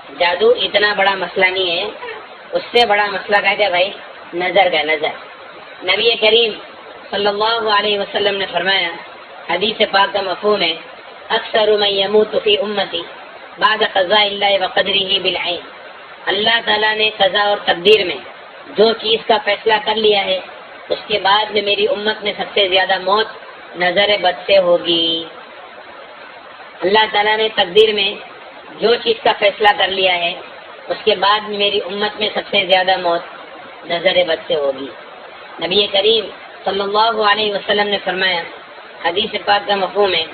جادو اتنا بڑا مسئلہ نہیں ہے، اس سے بڑا مسئلہ کیا ہے بھائی؟ نظر کا نظر۔ نبی کریم صلی اللہ علیہ وسلم نے فرمایا، حدیث پاک کا مفہوم ہے، اکثر من یموت فی امتی بعد قضاء اللہ وقدرہ بالعین، اللہ تعالیٰ نے قضا اور تقدیر میں جو چیز کا فیصلہ کر لیا ہے اس کے بعد میں میری امت میں سب سے زیادہ موت نظر بد سے ہوگی۔ اللہ تعالیٰ نے تقدیر میں جو چیز کا فیصلہ کر لیا ہے اس کے بعد میں میری امت میں سب سے زیادہ موت نظر بد سے ہوگی۔ نبی کریم صلی اللہ علیہ وسلم نے فرمایا، حدیث پاک کا مفہوم ہے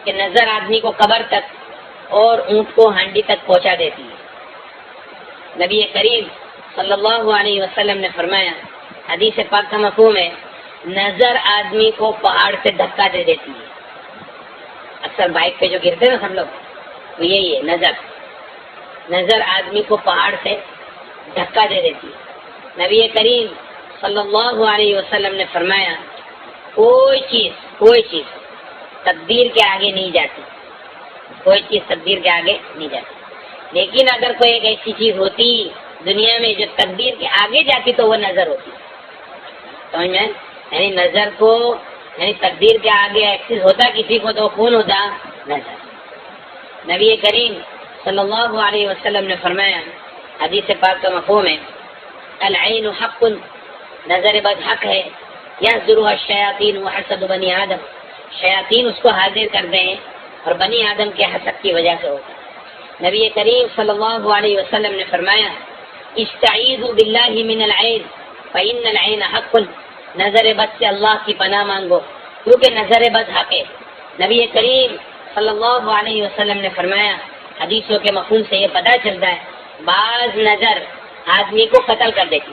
کہ نظر آدمی کو قبر تک اور اونٹ کو ہانڈی تک پہنچا دیتی ہے۔ نبی کریم صلی اللہ علیہ وسلم نے فرمایا، حدیث پاک کا مفہوم ہے، نظر آدمی کو پہاڑ سے دھکا دے دیتی ہے۔ اکثر بائک پہ جو گرتے ہیں نا سب لوگ، وہ یہی ہے، نظر آدمی کو پہاڑ سے دھکا دے دیتی ہے۔ نبی کریم صلی اللہ علیہ وسلم نے فرمایا، کوئی چیز تقدیر کے آگے نہیں جاتی، کوئی چیز تقدیر کے آگے نہیں جاتی، لیکن اگر کوئی ایک ایسی چیز ہوتی دنیا میں جو تقدیر کے آگے جاتی تو وہ نظر ہوتی، سمجھ میں؟ یعنی نظر کو، یعنی تقدیر کے آگے ایکسس ہوتا کسی کو تو کون ہوتا؟ نظر۔ نبی کریم صلی اللہ علیہ وسلم نے فرمایا، حدیث پاک کا مفہوم ہے، العین حق، نظر بد حق ہے، یحضرها الشیاطین وحسد بنی آدم، شیاطین اس کو حاضر کر دیں اور بنی آدم کے حسد کی وجہ سے ہوتا۔ نبی کریم صلی اللہ علیہ وسلم نے فرمایا، استعیذوا باللہ من العین فإن العین حق، نظر بد سے اللہ کی پناہ مانگو کیونکہ نظر بد حق ہے۔ نبی کریم صلی اللہ علیہ وسلم نے فرمایا، حدیثوں کے مفہوم سے یہ پتہ چلتا ہے، بعض نظر آدمی کو قتل کر دیتی،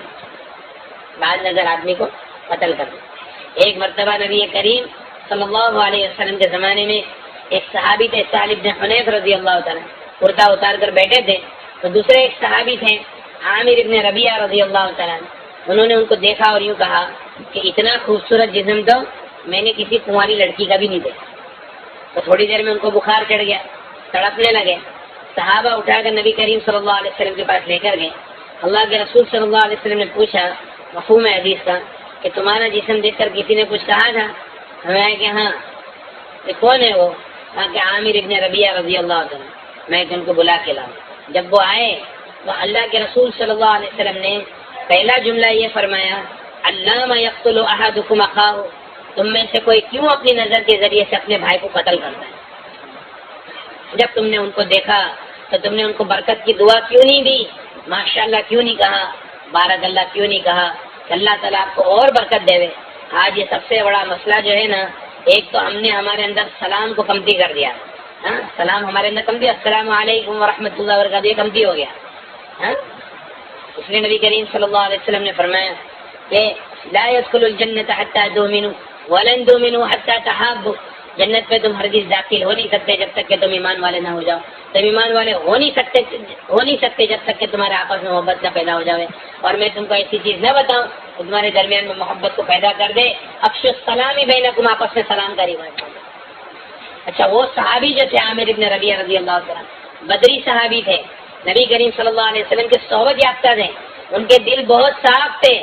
بعض نظر آدمی کو قتل کر دیتی۔ ایک مرتبہ نبی کریم صلی اللہ علیہ وسلم کے زمانے میں ایک صحابی تھے، سہل بن حنیف رضی اللہ تعالیٰ، کرتا اتار کر بیٹھے تھے، تو دوسرے ایک صحابی تھے عامر ابن ربیعہ رضی اللہ تعالیٰ، انہوں نے ان کو دیکھا اور یوں کہا کہ اتنا خوبصورت جسم تو میں نے کسی کنواری لڑکی کا بھی نہیں دیکھا۔ تو تھوڑی دیر میں ان کو بخار چڑھ گیا، تڑپنے لگے، صحابہ اٹھا کر نبی کریم صلی اللہ علیہ وسلم کے پاس لے کر گئے۔ اللہ کے رسول صلی اللہ علیہ وسلم نے پوچھا، مفہوم ہے حدیث کا، کہ تمہارا جسم دیکھ کر کسی نے کچھ کہا تھا؟ ہمیں کہ ہاں۔ کہ کون ہے وہ؟ کہا کہ عامر ابن ربیعہ رضی اللہ عنہ، میں ان کو بلا کے لاؤں۔ جب وہ آئے تو اللہ کے رسول صلی اللہ علیہ وسلم نے پہلا جملہ یہ فرمایا، علامہ یقتل احدکم اخاہ، تم میں سے کوئی کیوں اپنی نظر کے ذریعے سے اپنے بھائی کو قتل کرتا ہے؟ جب تم نے ان کو دیکھا تو تم نے ان کو برکت کی دعا کیوں نہیں دی؟ ماشاءاللہ کیوں نہیں کہا؟ بارک اللہ کیوں نہیں کہا کہ اللہ تعالیٰ آپ کو اور برکت دے۔ آج یہ سب سے بڑا مسئلہ جو ہے نا، ایک تو ہم نے ہمارے اندر سلام کو کمتی کر دیا، ہاں سلام ہمارے اندر کم دیا، السلام علیکم ورحمۃ اللہ وبرکاتہ، یہ کمتی ہو گیا، ہاں۔ اس لیے نبی کریم صلی اللہ علیہ وسلم نے فرمایا کہ لا يدخل الجنة حتى تؤمنوا ولن تؤمنوا حتى تحابوا، جنت میں تم ہرگز داخل ہو نہیں سکتے جب تک کہ تم ایمان والے نہ ہو جاؤ، تم ایمان والے ہو نہیں سکتے جب تک کہ تمہارے آپس میں محبت نہ پیدا ہو جائے۔ اور میں تم کو ایسی چیز نہ بتاؤں تو تمہارے درمیان میں محبت کو پیدا کر دے، افشوا السلام بینکم، آپس میں سلام کا رواج۔ اچھا، وہ صحابی جو تھے عامر ابن ربیعہ رضی اللہ عنہ، بدری صحابی تھے، نبی کریم صلی اللہ علیہ وسلم کے صحبت یافتہ تھے، ان کے دل بہت صاف تھے۔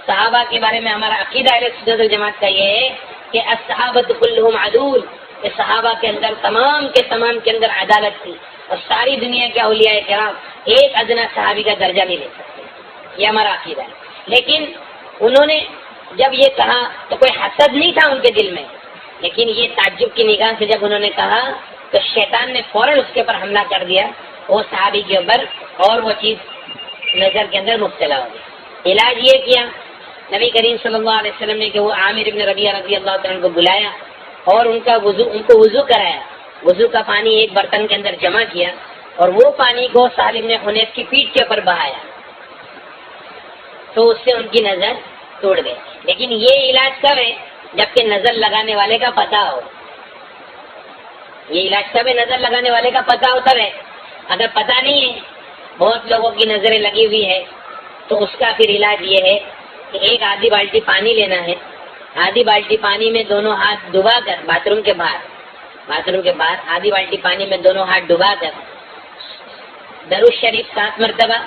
صحابہ کے بارے میں ہمارا عقیدہ اہل سنت والجماعت کا یہ ہے کہ الصحابۃ کلھم عدول، کہ صحابہ کے اندر تمام کے اندر عدالت تھی، اور ساری دنیا کے اولیاء کرام ایک ادنا صحابی کا درجہ نہیں لے سکتے، یہ ہمارا عقیدہ ہے۔ لیکن انہوں نے جب یہ کہا تو کوئی حسد نہیں تھا ان کے دل میں، لیکن یہ تعجب کی نگاہ سے جب انہوں نے کہا تو شیطان نے فوراً اس کے اوپر حملہ کر دیا، وہ صحابی کے اوپر، اور وہ چیز نظر کے اندر مبتلا ہو گئی۔ علاج یہ کیا نبی کریم صلی اللہ علیہ وسلم نے کہ وہ عامر ابن ربیعہ رضی اللہ عنہ کو بلایا اور ان کو وضو کرایا، وضو کا پانی ایک برتن کے اندر جمع کیا اور وہ پانی کو سہل بن حنیف کی پیٹھ کے اوپر بہایا، تو اس سے ان کی نظر توڑ گئی۔ لیکن یہ علاج کب ہے؟ جبکہ نظر لگانے والے کا پتہ ہو۔ یہ علاج کب ہے؟ نظر لگانے والے کا پتہ ہو تب ہے۔ اگر پتہ نہیں ہے، بہت لوگوں کی نظریں لگی ہوئی ہے، تو اس کا پھر علاج یہ ہے کہ ایک آدھی بالٹی پانی لینا ہے، آدھی بالٹی پانی میں دونوں ہاتھ ڈبا کر باتھ روم کے باہر باتھ روم کے باہر آدھی بالٹی پانی میں دونوں ہاتھ ڈبا کر درود شریف 7 مرتبہ،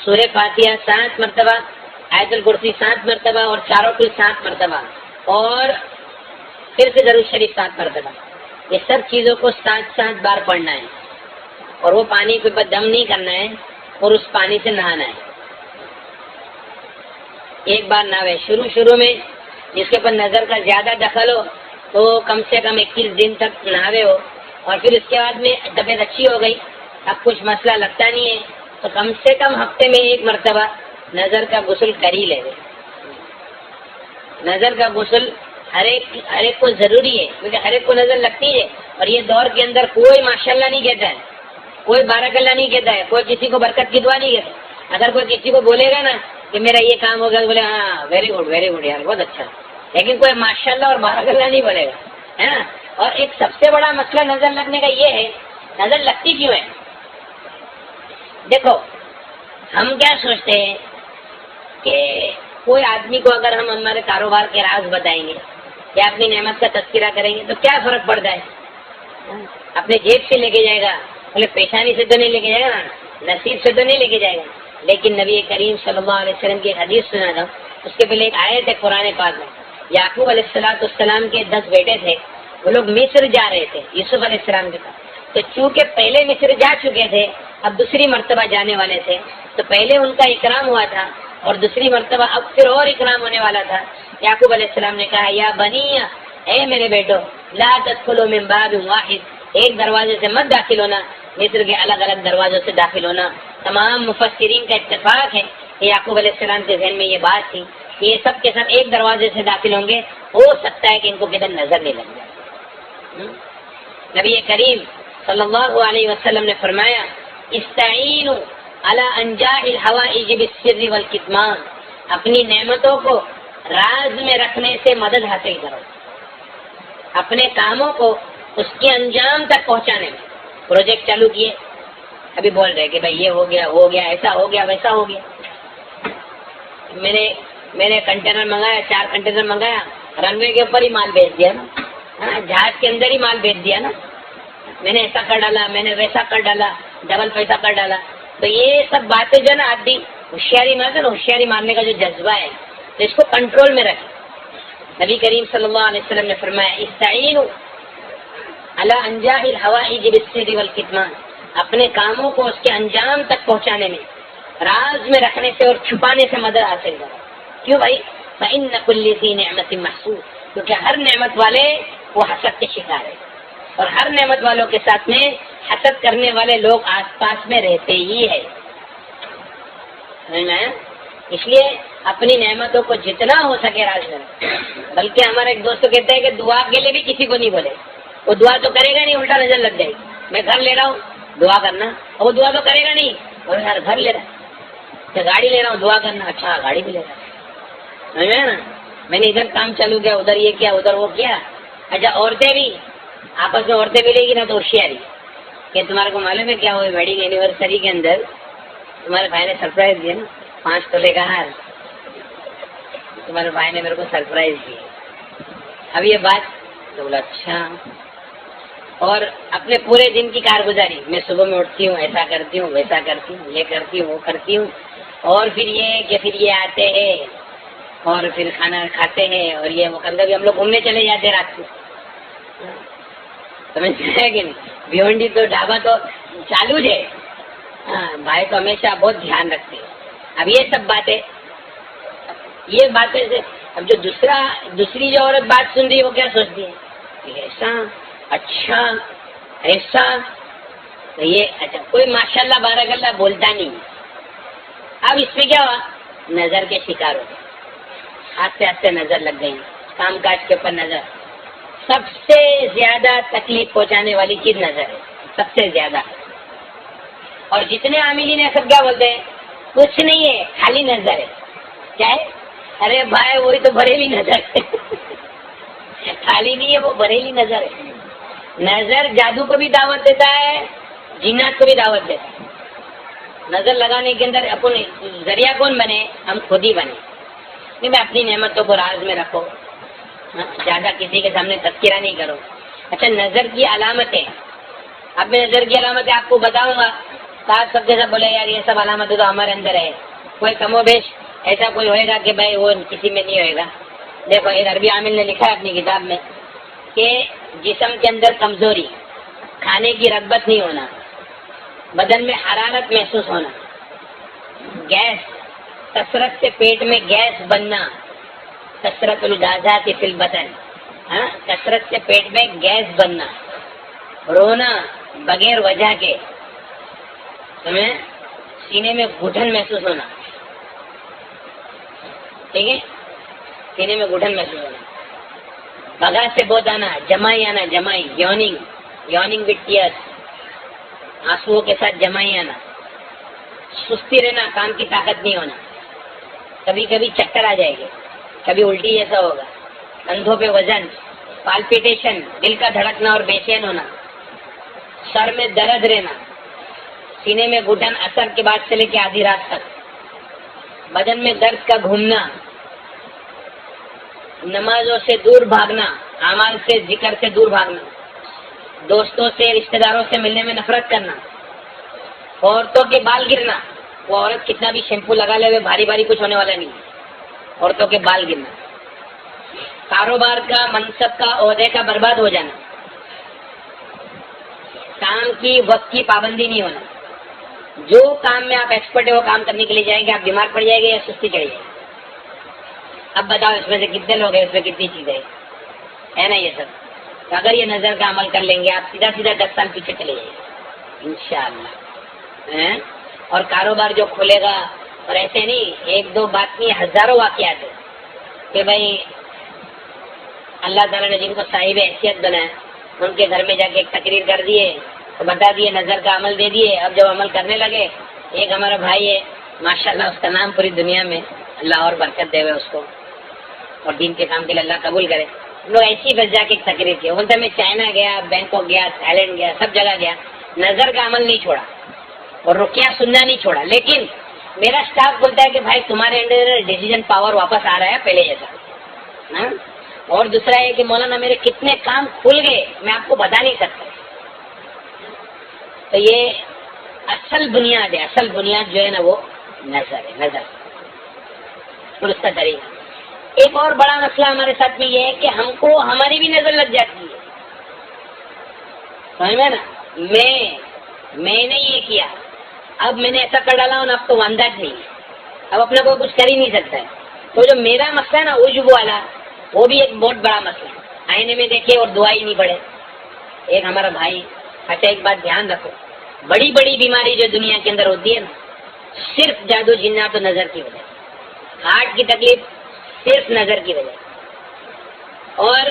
سورہ فاتحہ 7 مرتبہ، آیت الکرسی 7 مرتبہ اور چاروں کی 7 مرتبہ اور پھر سے درود شریف 7 مرتبہ، یہ سب چیزوں کو 7 بار پڑھنا ہے اور وہ پانی کے اوپر دم نہیں کرنا ہے اور اس پانی سے نہانا ہے. ایک بار نہاوے، شروع میں جس کے اوپر نظر کا زیادہ دخل ہو تو کم سے کم 21 دن تک نہاوے ہو، اور پھر اس کے بعد میں طبیعت اچھی ہو گئی، اب کچھ مسئلہ لگتا نہیں ہے تو کم سے کم ہفتے میں 1 مرتبہ نظر کا غسل کر ہی لے. نظر کا غسل ہر ایک کو ضروری ہے کیونکہ ہر ایک کو نظر لگتی ہے، اور یہ دور کے اندر کوئی ماشاءاللہ نہیں کہتا ہے، کوئی بارک اللہ نہیں کہتا ہے، کوئی کسی کو برکت کی دعا نہیں کہتا. اگر کوئی کسی کو بولے گا نا کہ میرا یہ کام ہوگا تو بولے ہاں ویری گڈ یار بہت اچھا، لیکن کوئی ماشاءاللہ اور بارک اللہ نہیں بولے گا، ہے نا. اور ایک سب سے بڑا مسئلہ نظر لگنے کا یہ ہے، نظر لگتی کیوں ہے؟ دیکھو ہم کیا سوچتے ہیں کہ کوئی آدمی کو اگر ہم ہمارے کاروبار کے راز بتائیں گے یا اپنی نعمت کا تذکرہ کریں گے تو کیا فرق پڑتا ہے؟ اپنے جیب سے لے کے جائے گا، بولے پیشانی سے تو نہیں لے کے جائے گا، نصیب سے تو نہیں لے کے جائے گا. لیکن نبی کریم صلی اللہ علیہ وسلم کی ایک حدیث سنا تھا، اس کے پہلے ایک آیت ہے قرآن پاک میں. یعقوب علیہ السلام کے 10 بیٹے تھے، وہ لوگ مصر جا رہے تھے یوسف علیہ السلام کے پاس. تو چونکہ پہلے مصر جا چکے تھے، اب دوسری مرتبہ جانے والے تھے، تو پہلے ان کا اکرام ہوا تھا اور دوسری مرتبہ اب پھر اور اکرام ہونے والا تھا. یعقوب علیہ السلام نے کہا یا بنی، اے میرے بیٹو، لا تدخلوا من باب واحد، ایک دروازے سے مت داخل ہونا، مصر کے الگ الگ دروازوں سے داخل ہونا. تمام مفسرین کا اتفاق ہے کہ یعقوب علیہ السلام کے ذہن میں یہ بات تھی کہ یہ سب کے سب ایک دروازے سے داخل ہوں گے، ہو سکتا ہے کہ ان کو کدھر نظر نہیں لگ جائے. نبی کریم صلی اللہ علیہ وسلم نے فرمایا استعینوا علی انجاء الحوائج بالسر والکتمان، اپنی نعمتوں کو راز میں رکھنے سے مدد حاصل کرو، اپنے کاموں کو اس کے انجام تک پہنچانے میں. پروجیکٹ چالو کیے، ابھی بول رہے کہ بھائی یہ ہو گیا ایسا ہو گیا ویسا ہو گیا. میں نے کنٹینر منگایا، 4 کنٹینر منگایا، رن وے کے اوپر ہی مال بیچ دیا نا، جہاز کے اندر ہی مال بیچ دیا نا. میں نے ایسا کر ڈالا، میں نے ویسا کر ڈالا، ڈبل پیسہ کر ڈالا. تو یہ سب باتیں جو نا آدمی ہوشیاری مارتے نا، ہوشیاری مارنے کا جو جذبہ ہے تو اس کو کنٹرول میں رکھے. نبی کریم صلی اللہ علیہ وسلم نے فرمایا استعینوا علی انجاء الحوائج بالسر والکتمان، اپنے کاموں کو اس کے انجام تک پہنچانے میں، راز میں رکھنے سے اور چھپانے سے مدد حاصل کرو. کیوں بھائی؟ فإن كل ذی نعمت محسود، کیونکہ ہر نعمت والے وہ حسد کے شکار ہے، اور ہر نعمت والوں کے ساتھ میں حسد کرنے والے لوگ آس پاس میں رہتے ہی ہے. اس لیے اپنی نعمتوں کو جتنا ہو سکے راز میں. بلکہ ہمارا ایک دوست کہتا ہے کہ دعا کے لیے بھی کسی کو نہیں بولے، وہ دعا تو کرے گا نہیں، الٹا نظر لگ جائے گی. میں گھر لے رہا ہوں دعا کرنا، اور وہ دعا تو کرے گا نہیں، اور یار گھر لے رہا ہے، گاڑی لے رہا ہوں دعا کرنا، اچھا گاڑی بھی لے رہا ہے نا. میں نے ادھر کام چالو کیا، ادھر یہ کیا، ادھر وہ کیا. اچھا عورتیں بھی آپس میں عورتیں ملے گی نا تو ہوشیاری کہ تمہارے کو معلوم ہے کیا ہوئی ویڈنگ اینیورسری کے اندر تمہارے بھائی نے سرپرائز دیا نا، 5 تولے کا ہار تمہارے بھائی نے میرے کو سرپرائز دیا. اب یہ بات تو بولا اچھا. اور اپنے پورے دن کی کارگزاری، میں صبح میں اٹھتی ہوں، ایسا کرتی ہوں ویسا کرتی ہوں، یہ کرتی ہوں وہ کرتی ہوں، اور پھر یہ آتے ہیں اور پھر کھانا کھاتے ہیں، اور یہ وہ کبھی ہم لوگ گھومنے چلے جاتے ہیں رات کو. سمجھ ہے کہ نہیں؟ بھیونڈی تو ڈھابا تو چالو ہے. بھائی تو ہمیشہ بہت دھیان رکھتے ہیں. اب یہ سب باتیں سے اب جو دوسری جو عورت بات سن رہی ہے وہ کیا سوچتی ہے کہ ایسا اچھا ایسا، تو یہ اچھا کوئی ماشاءاللہ بارک اللہ بولتا نہیں. اب اس میں کیا ہوا، نظر کے شکار ہو گئے، آستے نظر لگ گئی، کام کاج کے اوپر نظر. سب سے زیادہ تکلیف پہنچانے والی چیز نظر ہے، سب سے زیادہ. اور جتنے عاملین ہیں سب کیا بولتے ہیں، کچھ نہیں ہے خالی نظر ہے. کیا ہے؟ ارے بھائی وہی تو بریلی نظر ہے. خالی نہیں ہے، وہ بریلی نظر ہے. نظر جادو کو بھی دعوت دیتا ہے، جنات کو بھی دعوت دیتا ہے. نظر لگانے کے اندر اپن ذریعہ کون بنے؟ ہم خود ہی بنے. میں اپنی نعمتوں کو راز میں رکھو، زیادہ کسی کے سامنے تذکرہ نہیں کرو. اچھا نظر کی علامتیں، اب میں نظر کی علامتیں آپ کو بتاؤں گا، سب کے سب بولے یار یہ سب علامتیں تو ہمارے اندر ہے، کوئی کم و بیش ایسا کوئی ہوئے گا کہ بھائی وہ کسی میں نہیں ہوئے گا. دیکھو ایک عربی عامل نے لکھا ہے اپنی کتاب میں کہ جسم کے اندر کمزوری، کھانے کی رغبت نہیں ہونا، بدن میں حرارت محسوس ہونا، گیس، کثرت سے پیٹ میں گیس بننا، کثرت الغازات فی البدن، کثرت سے پیٹ میں گیس بننا، رونا بغیر وجہ کے، تمہیں سینے میں گھٹن محسوس ہونا، ٹھیک ہے، سینے میں گھٹن محسوس ہونا، بغا سے بہت آنا، جمائی آنا، جمائی، یوننگ وتھ ٹیئرز، آنسوؤں کے ساتھ جمائی آنا، سستی رہنا، کام کی طاقت نہیں ہونا، کبھی کبھی چکر آ جائے گی، کبھی الٹی جیسا ہوگا، کندھوں پہ وزن، پالپیٹیشن، دل کا دھڑکنا اور بے چین ہونا، سر میں درد رہنا، سینے میں گھٹن اثر کے بعد سے لے کے آدھی رات تک، بدن میں درد کا گھومنا، نمازوں سے دور بھاگنا، اعمال سے، ذکر سے دور بھاگنا، دوستوں سے، رشتہ داروں سے ملنے میں نفرت کرنا، عورتوں کے بال گرنا، وہ عورت کتنا بھی شیمپو لگا لے بھاری بھاری کچھ ہونے والا نہیں، عورتوں کے بال گرنا، کاروبار کا، منصب کا، عہدے کا برباد ہو جانا، کام کی وقت کی پابندی نہیں ہونا، جو کام میں آپ ایکسپرٹ ہے وہ کام کرنے کے لیے جائیں گے آپ بیمار پڑ جائیں گے یا سستی چڑھ جائے گی. اب بتاؤ اس میں سے کتنے لوگ ہیں، اس میں کتنی چیزیں ہے نا یہ سب. تو اگر یہ نظر کا عمل کر لیں گے آپ سیدھا 10 سال پیچھے چلے جائیں گے انشاءاللہ. اور کاروبار جو کھلے گا، اور ایسے نہیں ایک دو بات نہیں، ہزاروں واقعات ہیں کہ بھائی اللہ تعالیٰ نے جن کو صاحب حیثیت بنایا ان کے گھر میں جا کے ایک تقریر کر دیے تو بتا دیے، نظر کا عمل دے دیے. اب جب عمل کرنے لگے، ایک ہمارا بھائی ہے ماشاءاللہ، اس کا نام پوری دنیا میں، اللہ اور برکت دے ہوئے اس کو اور دین کے کام کے لیے اللہ قبول کرے. لوگ ایسی بس جا کے ایک تقریر کی، بولتا میں چائنا گیا، بینکاک گیا، تھائی لینڈ گیا، سب جگہ گیا، نظر کا عمل نہیں چھوڑا اور رقیہ سننا نہیں چھوڑا. لیکن میرا اسٹاف بولتا ہے کہ بھائی تمہارے انڈر ڈیسیجن پاور واپس آ رہا ہے پہلے جیسا. اور دوسرا ہے کہ مولانا میرے کتنے کام کھل گئے میں آپ کو بتا نہیں سکتا. تو یہ اصل بنیاد ہے، اصل بنیاد جو ہے نا وہ نظر ہے، نظر اور اس کا طریقہ. ایک اور بڑا مسئلہ ہمارے ساتھ میں یہ ہے کہ ہم کو ہماری بھی نظر لگ جاتی ہے. سمجھ میں نا، میں نے یہ کیا، اب میں نے ایسا کر ڈالا ہوں، اب تو انداز نہیں ہے، اب اپنے کو کچھ کر ہی نہیں سکتا ہے. تو جو میرا مسئلہ ہے نا عجب والا، وہ بھی ایک بہت بڑا مسئلہ ہے. آئینے میں دیکھے اور دعا ہی نہیں پڑے. ایک ہمارا بھائی، اچھا ایک بات دھیان رکھو، بڑی بڑی بیماری جو دنیا کے اندر ہوتی ہے نا، صرف جادو جنات و نظر کی وجہ، ہارٹ کی تکلیف صرف نظر کی وجہ، اور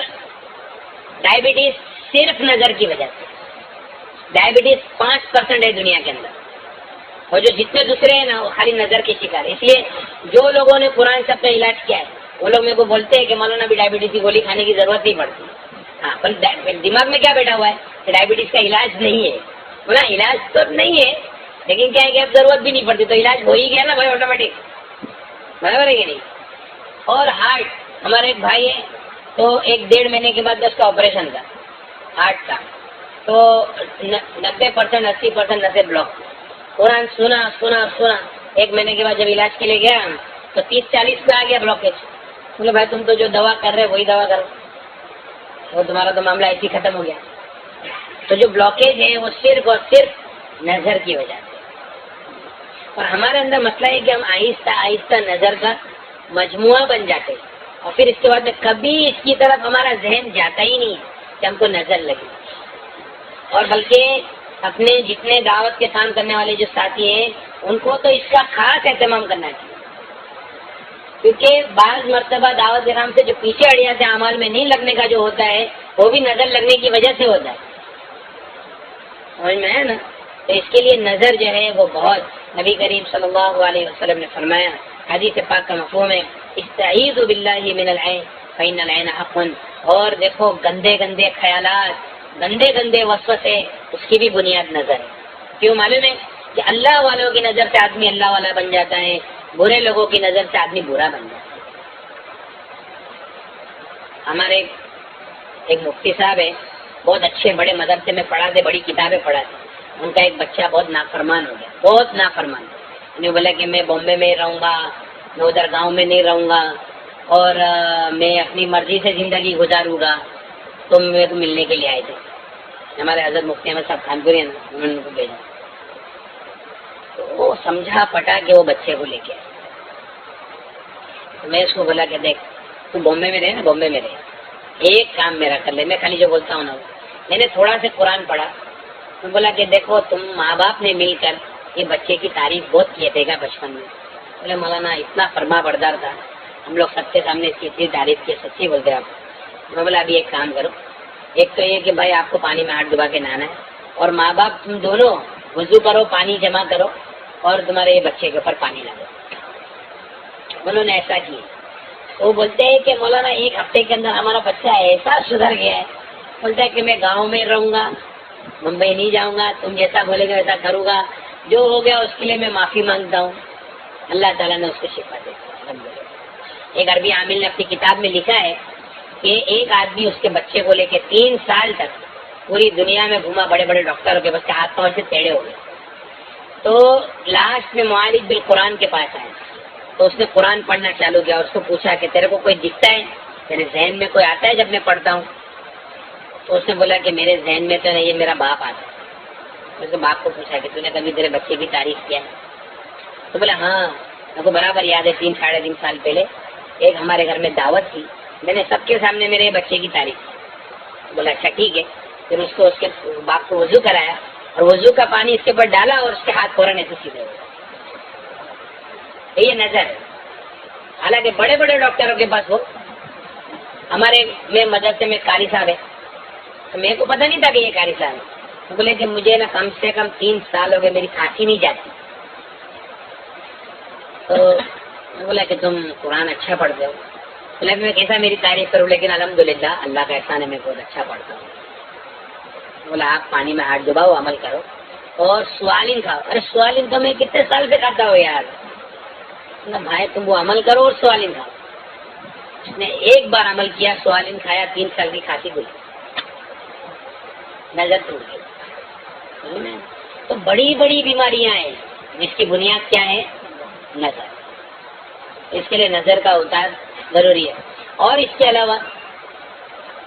ڈائبٹیز صرف نظر کی وجہ سے. ڈائبٹیز 5% ہے دنیا کے اندر، اور جو جتنے دوسرے ہیں نا وہ خالی نظر کے شکار ہے. اس لیے جو لوگوں نے قرآن سے اپنا علاج کیا ہے وہ لوگ میرے کو بولتے ہیں کہ مولانا بھی ڈائبٹیز کی گولی کھانے کی ضرورت نہیں پڑتی. ہاں پر دماغ میں کیا بیٹھا ہوا ہے کہ ڈائبٹیز کا علاج نہیں ہے. بولا علاج تو نہیں ہے لیکن کیا ہے کہ اب ضرورت بھی نہیں پڑتی، تو علاج ہو ہی گیا نا بھائی آٹومیٹک، برابر ہے کہ نہیں. اور ہارٹ، ہمارے ایک بھائی ہے تو 1-1.5 مہینے کے بعد اس کا آپریشن تھا ہارٹ کا، تو 90% 80% نسیں بلاک. قرآن سنا 1 مہینے کے بعد جب علاج کے لیے گیا تو 30-40 پہ آ گیا بلاکیج. بولے بھائی تم تو جو دوا کر رہے وہی دوا کرو، وہ تمہارا تو معاملہ ایسے ہی ختم ہو گیا. تو جو بلاکیج ہے وہ صرف اور صرف نظر کی وجہ سے. اور ہمارے اندر مسئلہ ہے کہ ہم آہستہ آہستہ نظر کا مجموعہ بن جاتے ہیں، اور پھر اس کے بعد میں کبھی اس کی طرف ہمارا ذہن جاتا ہی نہیں ہے کہ ہم کو نظر لگے. اور بلکہ اپنے جتنے دعوت کے کام کرنے والے جو ساتھی ہیں ان کو تو اس کا خاص اہتمام کرنا چاہیے، کیونکہ بعض مرتبہ دعوت کے کام سے جو پیچھے اڑیا سے اعمال میں نہیں لگنے کا جو ہوتا ہے وہ بھی نظر لگنے کی وجہ سے ہوتا ہے. سمجھ میں ہے نا. تو اس کے لیے نظر جو ہے وہ بہت، نبی کریم صلی اللہ علیہ وسلم نے فرمایا، حدیث پاک کا مفہوم ہے استعیذوا باللہ من العین فإن العین حق. اور دیکھو گندے گندے خیالات، گندے گندے وسوسے، اس کی بھی بنیاد نظر ہے. کیوں معلوم ہے کہ اللہ والوں کی نظر سے آدمی اللہ والا بن جاتا ہے، برے لوگوں کی نظر سے آدمی برا بن جاتا ہے. ہمارے ایک مفتی صاحب ہے، بہت اچھے بڑے مدرسے میں پڑھاتے، بڑی کتابیں پڑھاتے، ان کا ایک بچہ بہت نافرمان ہو گیا، بہت نافرمان۔ انہوں نے بولا کہ میں بامبے میں رہوں گا، میں ادھر گاؤں میں نہیں رہوں گا، اور میں اپنی مرضی سے زندگی گزاروں گا۔ تو میرے کو ملنے کے لیے آئے تھے ہمارے حضرت مفتی احمد صاحب خانپوری، انہوں نے ان کو بھیجا۔ تو وہ سمجھا پٹا کہ وہ بچے کو لے کے آئے۔ تو میں اس کو بولا کہ دیکھ تو بامبے میں رہے نا، بامبے میں رہے، ایک کام میرا کر لے، میں خالی جو بولتا ہوں نا، میں نے تھوڑا سے قرآن پڑھا، میں بولا کہ دیکھو تم ماں باپ نے مل کر یہ بچے کی تعریف بہت کیے تھے گا بچپن میں۔ بولے مولانا اتنا فرما بردار تھا، ہم لوگ سب کے سامنے اس کی اتنی تعریف کی، سچی بولتے آپ۔ میں بولا ابھی ایک کام کرو، ایک تو یہ کہ بھائی آپ کو پانی میں ہاتھ ڈبا کے نہانا ہے، اور ماں باپ تم دونوں وضو کرو، پانی جمع کرو، اور تمہارے یہ بچے کے اوپر پانی لگو۔ انہوں نے ایسا کیا۔ وہ بولتے ہیں کہ مولانا ایک ہفتے کے اندر ہمارا بچہ ایسا سدھر گیا ہے، بولتا ہے کہ میں گاؤں میں رہوں گا، ممبئی نہیں جاؤں گا، تم جیسا بولے گا ویسا کروں گا، جو ہو گیا اس کے لیے میں معافی مانگتا ہوں۔ اللہ تعالیٰ نے اس کو شفا دے دی۔ ایک عربی عامل نے اپنی کتاب میں لکھا ہے کہ ایک آدمی اس کے بچے کو لے کے 3 سال تک پوری دنیا میں گھوما، بڑے بڑے ڈاکٹروں کے، بس کے ہاتھ پاؤں سے ٹیڑھے ہو گئے۔ تو لاسٹ میں معالج بالقرآن کے پاس آئے، تو اس نے قرآن پڑھنا چالو کیا، اور اس کو پوچھا کہ تیرے کو کوئی دکھتا ہے، تیرے ذہن میں کوئی آتا ہے جب میں پڑھتا ہوں؟ تو اس نے بولا کہ میرے ذہن میں تو نہیں، یہ میرا باپ آتا ہے۔ اس کے باپ کو پوچھا کہ تو نے کبھی تیرے بچے کی تعریف کیا ہے؟ تو بولا ہاں میرے کو برابر یاد ہے، 3 ساڑھے 3 سال پہلے ایک ہمارے گھر میں دعوت تھی، میں نے سب کے سامنے میرے بچے کی تعریف کی۔ بولا اچھا ٹھیک ہے۔ پھر اس کو اس کے باپ کو وضو کرایا، اور وضو کا پانی اس کے اوپر ڈالا، اور اس کے ہاتھ فوراً ایسے سیدھے ہو گئے۔ یہ نظر ہے۔ حالانکہ بڑے بڑے ڈاکٹروں کے پاس ہو، ہمارے میں مدرسے میں قاری صاحب ہے، تو میرے کو پتہ نہیں تھا کہ یہ قاری صاحب ہے۔ بولے کہ مجھے نا کم سے کم 3 سال ہو گئے، میری کھانسی نہیں جاتی۔ تو بولا کہ تم قرآن اچھا پڑھتے ہو۔ بولا کہ میں کیسا میری تعریف کروں، لیکن الحمدللہ اللہ کا احسان ہے، میں بہت اچھا پڑھتا ہوں۔ بولا آپ پانی میں ہاتھ ڈباؤ، عمل کرو، اور سوالین کھاؤ۔ ارے سوالین تو میں کتنے سال سے کھاتا ہوں یار۔ بھائی تم وہ عمل کرو اور سوالین کھاؤ۔ اس نے ایک بار عمل کیا، سوالین کھایا، 3 سال کی کھانسی گئی، نظر ٹوٹ گئی۔ تو بڑی بڑی بیماریاں ہیں جس کی بنیاد کیا ہے؟ نظر۔ اس کے لیے نظر کا اتار ضروری ہے۔ اور اس کے علاوہ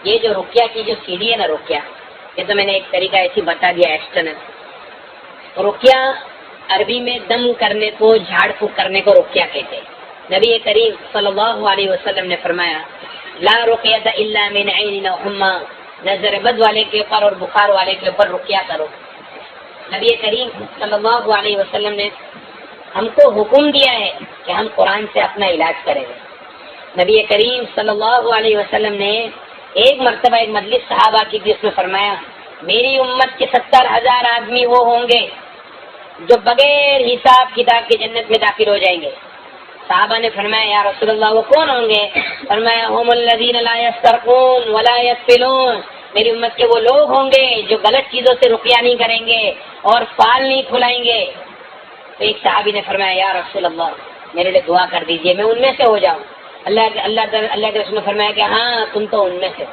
یہ جو رقیہ کی جو سیڑھی ہے نا، رقیہ، یہ تو میں نے ایک طریقہ ایسی بتا دیا ایکسٹرنل۔ رقیہ عربی میں دم کرنے کو، جھاڑ پھونک کرنے کو رقیہ کہتے ہیں۔ نبی کریم صلی اللہ علیہ وسلم نے فرمایا لا رقیۃ الا من عین او حمى، نظر بد والے کے اوپر اور بخار والے کے اوپر رقیہ کرو۔ نبی کریم صلی اللہ علیہ وسلم نے ہم کو حکم دیا ہے کہ ہم قرآن سے اپنا علاج کریں گے۔ نبی کریم صلی اللہ علیہ وسلم نے ایک مرتبہ ایک مجلس صحابہ کی تھی، اس میں فرمایا میری امت کے 70,000 آدمی وہ ہوں گے جو بغیر حساب کتاب کی جنت میں داخل ہو جائیں گے۔ صحابہ نے فرمایا یا رسول اللہ وہ کون ہوں گے؟ فرمایا هم الذين لا يسرقون ولا يسفلون، میری امت کے وہ لوگ ہوں گے جو غلط چیزوں سے رقیہ نہیں کریں گے اور فال نہیں کھلائیں گے۔ تو ایک صحابی نے فرمایا یا رسول اللہ میرے لیے دعا کر دیجئے میں ان میں سے ہو جاؤں۔ اللہ کے رسول نے فرمایا کہ ہاں تم تو ان میں سے ہو۔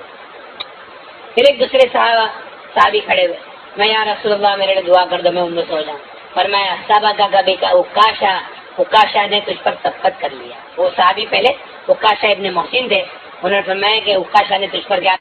پھر ایک دوسرے صحابی کھڑے ہوئے، میں یا رسول اللہ میرے لیے دعا کر دو میں ان میں سے ہو جاؤں۔ فرمایا سبقہ کبھی کا عکاشہ نے تجھ پر سبقت کر لیا۔ وہ صحابی پہلے عکاشہ ابن محسن تھے، انہوں نے فرمایا کہ عکاشہ نے تجھ پر کیا